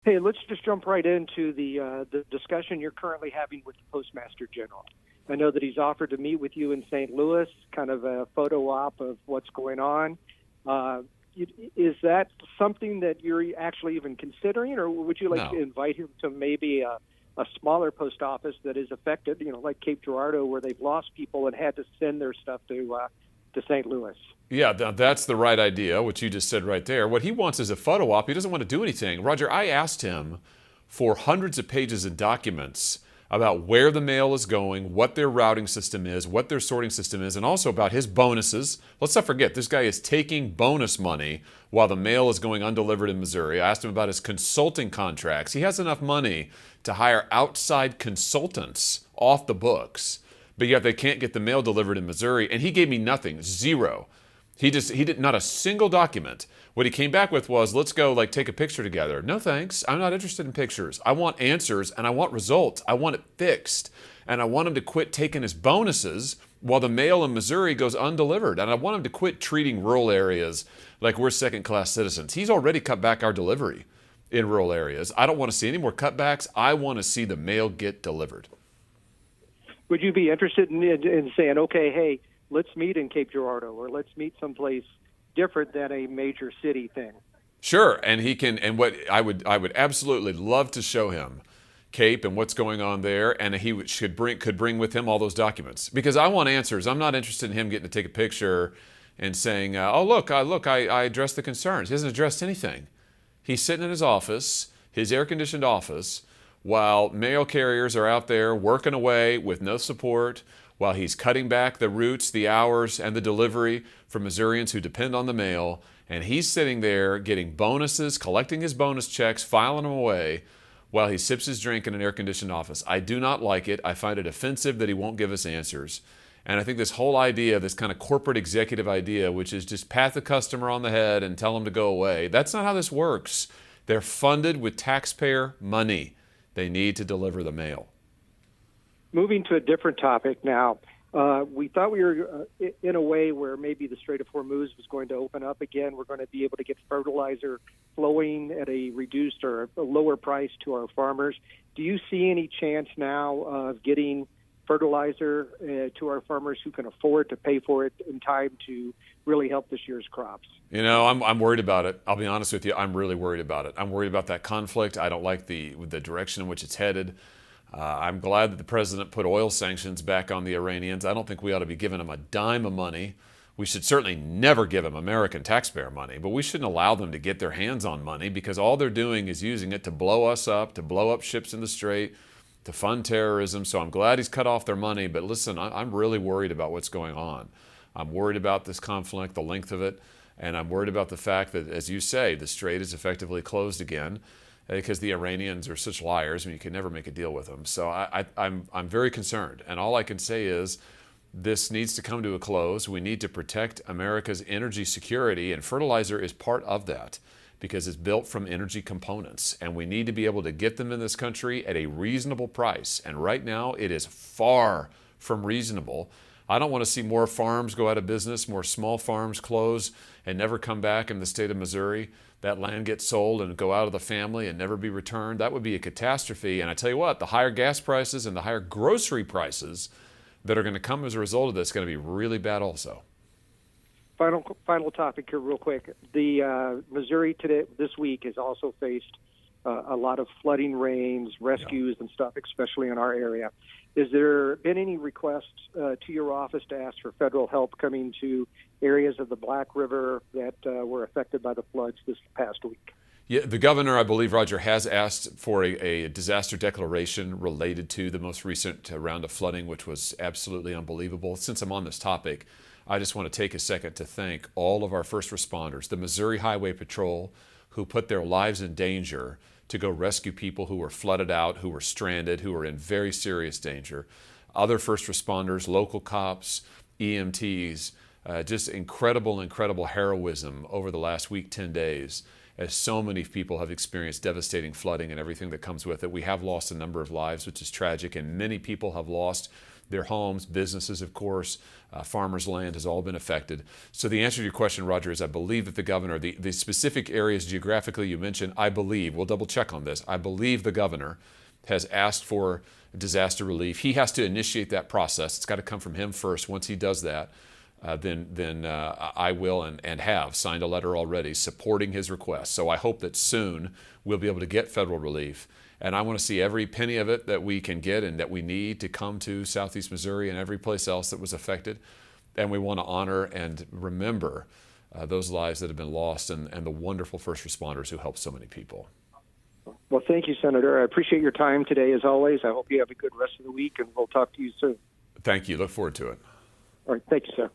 Hey, let's just jump right into the discussion you're currently having with the Postmaster General. I know that he's offered to meet with you in St. Louis, kind of a photo op of what's going on. Is that something that you're actually even considering, or would you like No. to invite him to maybe a smaller post office that is affected, like Cape Girardeau, where they've lost people and had to send their stuff to St. Louis? Yeah, that's the right idea, what you just said right there. What he wants is a photo op. He doesn't want to do anything. Roger, I asked him for hundreds of pages of documents about where the mail is going, what their routing system is, what their sorting system is, and also about his bonuses. Let's not forget, this guy is taking bonus money while the mail is going undelivered in Missouri. I asked him about his consulting contracts. He has enough money to hire outside consultants off the books, but yet they can't get the mail delivered in Missouri, and he gave me nothing, zero. He did not a single document. What he came back with was, let's go take a picture together. No thanks. I'm not interested in pictures. I want answers and I want results. I want it fixed. And I want him to quit taking his bonuses while the mail in Missouri goes undelivered. And I want him to quit treating rural areas like we're second-class citizens. He's already cut back our delivery in rural areas. I don't want to see any more cutbacks. I want to see the mail get delivered. Would you be interested in saying, okay, hey, let's meet in Cape Girardeau, or let's meet someplace different than a major city thing? Sure, and he can. And what I would absolutely love to show him Cape and what's going on there, and he could bring with him all those documents, because I want answers. I'm not interested in him getting to take a picture and saying, "Oh look, I addressed the concerns." He hasn't addressed anything. He's sitting in his office, his air-conditioned office, while mail carriers are out there working away with no support, while he's cutting back the routes, the hours, and the delivery for Missourians who depend on the mail. And he's sitting there getting bonuses, collecting his bonus checks, filing them away, while he sips his drink in an air-conditioned office. I do not like it. I find it offensive that he won't give us answers. And I think this whole idea, this kind of corporate executive idea, which is just pat the customer on the head and tell them to go away, that's not how this works. They're funded with taxpayer money. They need to deliver the mail. Moving to a different topic now, we thought we were in a way where maybe the Strait of Hormuz was going to open up again. We're going to be able to get fertilizer flowing at a reduced or a lower price to our farmers. Do you see any chance now of getting fertilizer to our farmers who can afford to pay for it in time to really help this year's crops? I'm worried about it. I'll be honest with you. I'm really worried about it. I'm worried about that conflict. I don't like the direction in which it's headed. I'm glad that the president put oil sanctions back on the Iranians. I don't think we ought to be giving them a dime of money. We should certainly never give them American taxpayer money, but we shouldn't allow them to get their hands on money, because all they're doing is using it to blow us up, to blow up ships in the Strait, to fund terrorism. So I'm glad he's cut off their money, but listen, I'm really worried about what's going on. I'm worried about this conflict, the length of it, and I'm worried about the fact that, as you say, the Strait is effectively closed again, because the Iranians are such liars. I mean, you can never make a deal with them. So I'm very concerned. And all I can say is this needs to come to a close. We need to protect America's energy security, and fertilizer is part of that, because it's built from energy components. And we need to be able to get them in this country at a reasonable price. And right now, it is far from reasonable. I don't want to see more farms go out of business, more small farms close and never come back in the state of Missouri. That land gets sold and go out of the family and never be returned. That would be a catastrophe. And I tell you what, the higher gas prices and the higher grocery prices that are going to come as a result of this is going to be really bad also. Final topic here real quick. The Missouri this week has also faced a lot of flooding rains, rescues and stuff, especially in our area. Has there been any requests to your office to ask for federal help coming to areas of the Black River that were affected by the floods this past week? Yeah, the governor, I believe, Roger, has asked for a disaster declaration related to the most recent round of flooding, which was absolutely unbelievable. Since I'm on this topic, I just want to take a second to thank all of our first responders, the Missouri Highway Patrol, who put their lives in danger to go rescue people who were flooded out, who were stranded, who were in very serious danger. Other first responders, local cops, EMTs, just incredible heroism over the last week, 10 days, as so many people have experienced devastating flooding and everything that comes with it. We have lost a number of lives, which is tragic, and many people have lost their homes, businesses, of course, farmers' land has all been affected. So the answer to your question, Roger, is I believe that the governor, the specific areas geographically you mentioned, I believe, we'll double check on this, I believe the governor has asked for disaster relief. He has to initiate that process. It's got to come from him first. Once he does that, then I will and have signed a letter already supporting his request. So I hope that soon we'll be able to get federal relief. And I want to see every penny of it that we can get and that we need to come to Southeast Missouri and every place else that was affected. And we want to honor and remember those lives that have been lost and the wonderful first responders who helped so many people. Well, thank you, Senator. I appreciate your time today, as always. I hope you have a good rest of the week, and we'll talk to you soon. Thank you. Look forward to it. All right. Thank you, sir.